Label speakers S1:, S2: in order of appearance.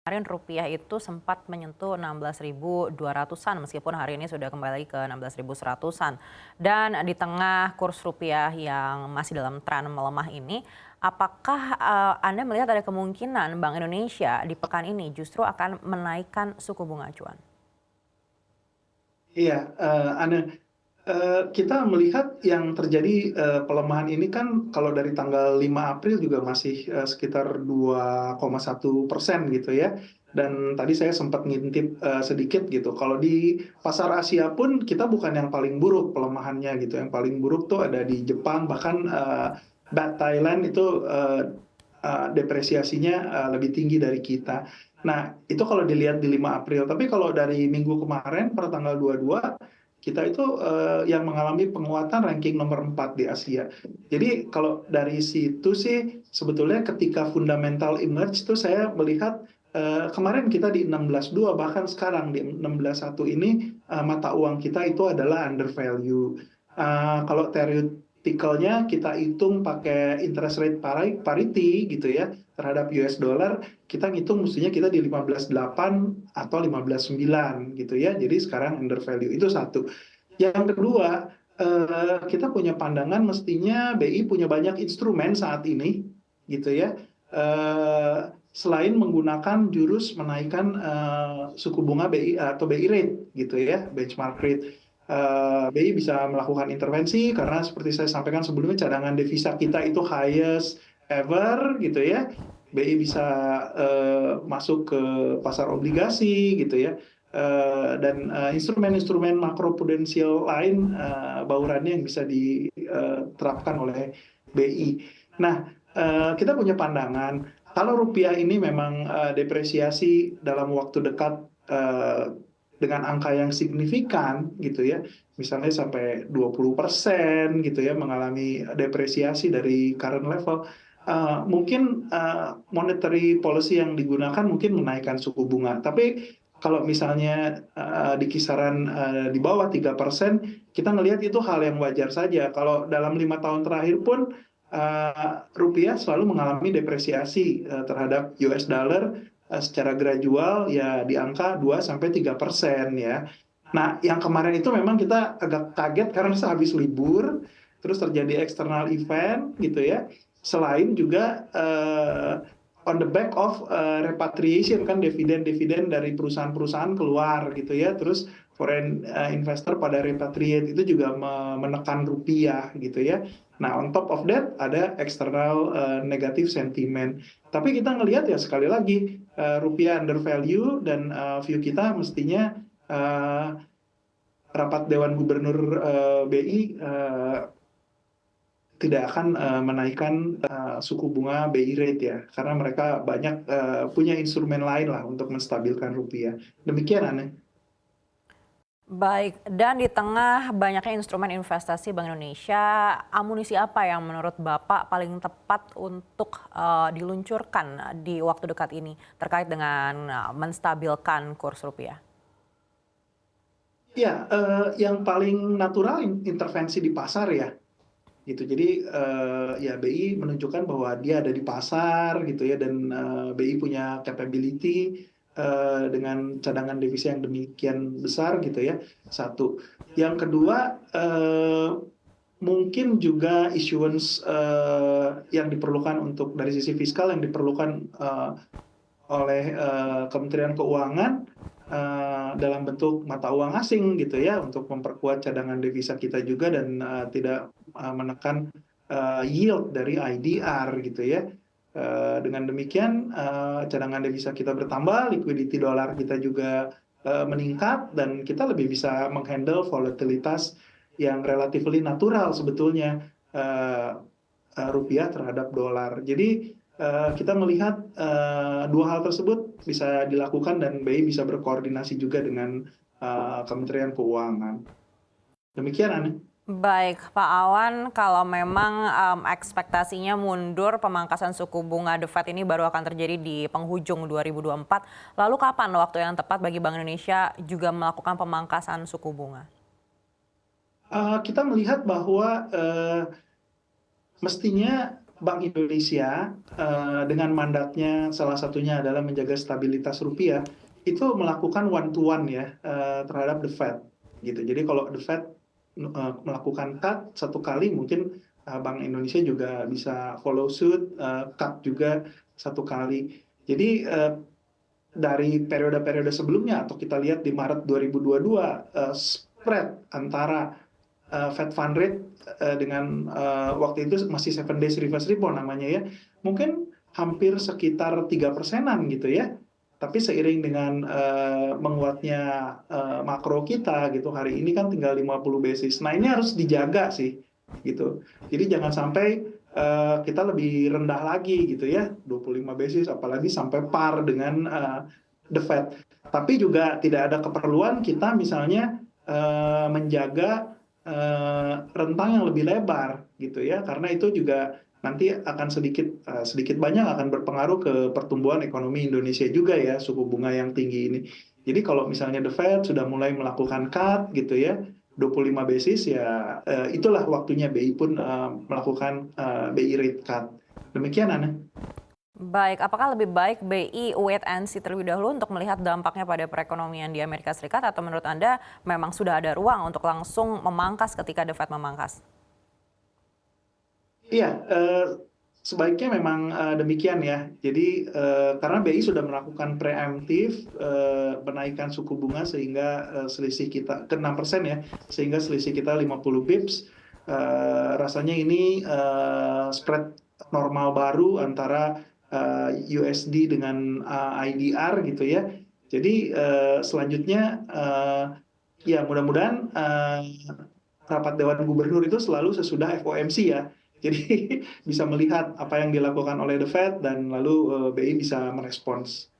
S1: Kemarin rupiah itu sempat menyentuh 16.200-an meskipun hari ini sudah kembali ke 16.100-an. Dan di tengah kurs rupiah yang masih dalam tren melemah ini, apakah Anda melihat ada kemungkinan Bank Indonesia di pekan ini justru akan menaikkan suku bunga acuan?
S2: Iya, kita melihat yang terjadi pelemahan ini kan kalau dari tanggal 5 April juga masih sekitar 2,1% gitu ya. Dan tadi saya sempat ngintip sedikit gitu. Kalau di pasar Asia pun kita bukan yang paling buruk pelemahannya gitu. Yang paling buruk tuh ada di Jepang, bahkan Baht Thailand itu depresiasinya lebih tinggi dari kita. Nah, itu kalau dilihat di 5 April. Tapi kalau dari minggu kemarin, per tanggal 22, kita itu yang mengalami penguatan ranking nomor 4 di Asia. Jadi kalau dari situ sih, sebetulnya ketika fundamental emerge itu saya melihat kemarin kita di 16.2, bahkan sekarang di 16.1 ini mata uang kita itu adalah under value. Kalau theoretical-nya kita hitung pakai interest rate parity gitu ya, terhadap US dollar, kita ngitung mestinya kita di 15.8 atau 15.9 gitu ya. Jadi sekarang under value itu satu. Yang kedua, kita punya pandangan mestinya BI punya banyak instrumen saat ini gitu ya. Selain menggunakan jurus menaikkan suku bunga BI atau BI rate gitu ya, benchmark rate. BI bisa melakukan intervensi karena seperti saya sampaikan sebelumnya, cadangan devisa kita itu highest ever gitu ya. BI bisa masuk ke pasar obligasi gitu ya, dan instrumen-instrumen makroprudensial lain baurannya yang bisa diterapkan oleh BI. Nah, kita punya pandangan kalau rupiah ini memang depresiasi dalam waktu dekat dengan angka yang signifikan gitu ya, misalnya sampai 20% gitu ya, mengalami depresiasi dari current level. Mungkin monetary policy yang digunakan mungkin menaikkan suku bunga. Tapi kalau misalnya di kisaran di bawah 3%, kita ngelihat itu hal yang wajar saja. Kalau dalam 5 tahun terakhir pun rupiah selalu mengalami depresiasi terhadap US dollar secara gradual ya di angka 2-3% ya. Nah, yang kemarin itu memang kita agak kaget karena sehabis libur, terus terjadi external event gitu ya. Selain juga on the back of repatriation, kan dividen-dividen dari perusahaan-perusahaan keluar gitu ya. Terus foreign investor pada repatriate itu juga menekan rupiah gitu ya. Nah, on top of that ada external negative sentiment. Tapi kita ngelihat ya sekali lagi rupiah under value, dan view kita mestinya rapat Dewan Gubernur BI tidak akan menaikkan suku bunga BI rate ya, karena mereka banyak punya instrumen lain lah untuk menstabilkan rupiah. Demikian, Aneh.
S1: Baik, dan di tengah banyaknya instrumen investasi Bank Indonesia, amunisi apa yang menurut Bapak paling tepat untuk diluncurkan di waktu dekat ini terkait dengan menstabilkan kurs rupiah?
S2: Ya, yang paling natural intervensi di pasar ya, gitu. Jadi ya BI menunjukkan bahwa dia ada di pasar gitu ya, dan BI punya capability dengan cadangan devisa yang demikian besar gitu ya. Satu. Yang kedua, mungkin juga issuance yang diperlukan untuk dari sisi fiskal yang diperlukan oleh Kementerian Keuangan dalam bentuk mata uang asing gitu ya, untuk memperkuat cadangan devisa kita juga dan tidak menekan yield dari IDR gitu ya. Dengan demikian cadangan devisa kita bertambah, liquidity dolar kita juga meningkat, dan kita lebih bisa menghandle volatilitas yang relatively natural sebetulnya rupiah terhadap dolar. Jadi kita melihat dua hal tersebut bisa dilakukan, dan BI bisa berkoordinasi juga dengan Kementerian Keuangan. Demikian, Ani.
S1: Baik, Pak Awan, kalau memang ekspektasinya mundur pemangkasan suku bunga The Fed ini baru akan terjadi di penghujung 2024, lalu kapan waktu yang tepat bagi Bank Indonesia juga melakukan pemangkasan suku bunga?
S2: Kita melihat bahwa mestinya Bank Indonesia dengan mandatnya salah satunya adalah menjaga stabilitas rupiah, itu melakukan one to one ya terhadap the Fed gitu. Jadi kalau the Fed melakukan cut satu kali, mungkin Bank Indonesia juga bisa follow suit, cut juga satu kali. Jadi dari periode-periode sebelumnya, atau kita lihat di Maret 2022, spread antara Fed Fund Rate dengan waktu itu masih 7 days reverse repo namanya ya, mungkin hampir sekitar 3%-an gitu ya. Tapi seiring dengan menguatnya makro kita gitu, hari ini kan tinggal 50 basis. Nah ini harus dijaga sih gitu. Jadi jangan sampai kita lebih rendah lagi gitu ya, 25 basis, apalagi sampai par dengan the Fed. Tapi juga tidak ada keperluan kita misalnya menjaga rentang yang lebih lebar gitu ya, karena itu juga nanti akan sedikit banyak akan berpengaruh ke pertumbuhan ekonomi Indonesia juga ya, suku bunga yang tinggi ini. Jadi kalau misalnya the Fed sudah mulai melakukan cut gitu ya, 25 basis ya, itulah waktunya BI pun melakukan BI rate cut. Demikian Ana.
S1: Baik, apakah lebih baik BI wait and see terlebih dahulu untuk melihat dampaknya pada perekonomian di Amerika Serikat, atau menurut Anda memang sudah ada ruang untuk langsung memangkas ketika The Fed memangkas?
S2: Iya, sebaiknya memang demikian ya. Jadi karena BI sudah melakukan preemptif menaikkan suku bunga sehingga selisih kita ke 6% ya, sehingga selisih kita 50 bips. Rasanya ini spread normal baru antara USD dengan IDR gitu ya. Jadi selanjutnya ya mudah-mudahan rapat Dewan Gubernur itu selalu sesudah FOMC ya. Jadi bisa melihat apa yang dilakukan oleh The Fed dan lalu BI bisa merespons.